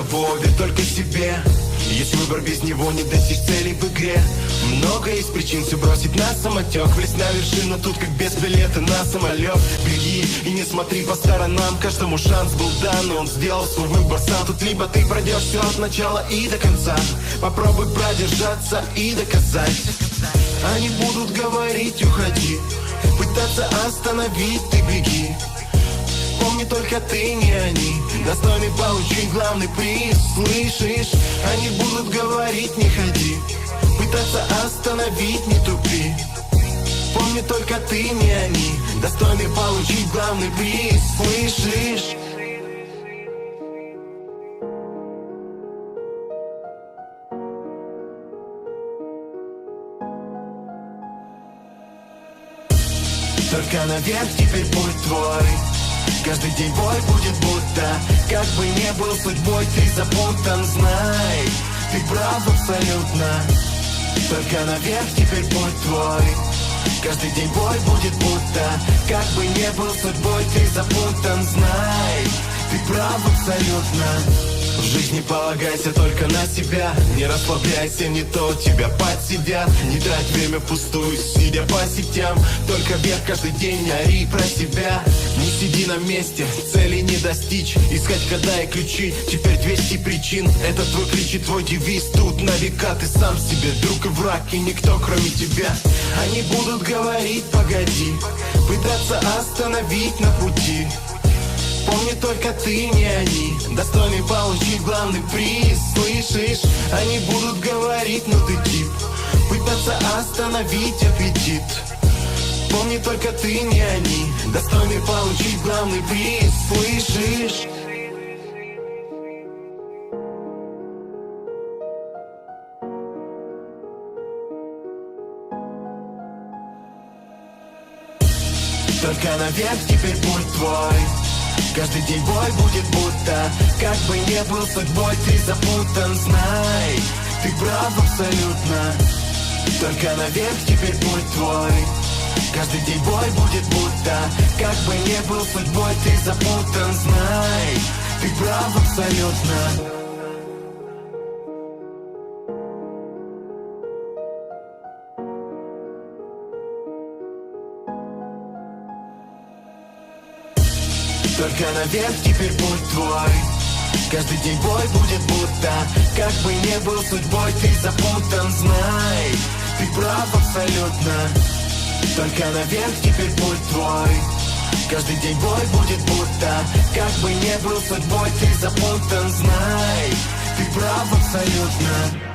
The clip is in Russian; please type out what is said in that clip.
никого, ведь только себе. Есть выбор, без него не достичь целей в игре. Много есть причин все бросить на самотек, влезть на вершину тут как без билета на самолет. Беги и не смотри по сторонам, каждому шанс был дан, но он сделал свой выбор сам. Тут либо ты пройдешь все от начала и до конца, попробуй продержаться и доказать. Они будут говорить уходи, пытаться остановить, ты беги. Помни, только ты, не они, достойны получить главный приз, слышишь? Они будут говорить не ходи, пытаться остановить, не тупи. Помни, только ты, не они, достойны получить главный приз, слышишь? Только наверх теперь путь твой. Каждый день бой будет будто, как бы не был судьбой, ты запутан, знай, ты прав абсолютно. Только наверх теперь путь твой. Каждый день бой будет будто, как бы не был судьбой, ты запутан, знай, ты прав абсолютно. В жизни полагайся только на себя, не расслабляйся, не то тебя подсидят. Не трать время впустую, сидя по сетям, только вверх каждый день ори про себя. Не сиди на месте, цели не достичь, искать хода и ключи, теперь 200 причин. Это твой ключ и твой девиз, тут на века ты сам себе друг и враг, и никто кроме тебя. Они будут говорить погоди, пытаться остановить на пути. Помни, только ты, не они, достойны получить главный приз, слышишь? Они будут говорить, ну ты тип, пытаться остановить аппетит. Помни, только ты, не они, достойны получить главный приз, слышишь? Только наверх теперь путь твой. Каждый день бой будет будто, как бы не был судьбой, ты запутан, знай, ты прав абсолютно. Только наверх теперь путь твой. Каждый день бой будет будто, как бы не был судьбой, ты запутан, знай, ты прав абсолютно. Только наверх теперь путь твой. Каждый день бой будет будто, как бы не был судьбой, ты запутан, знай, ты прав абсолютно. Только наверх теперь путь твой. Каждый день бой будет будто, как бы не был судьбой, ты запутан, знай, ты прав абсолютно.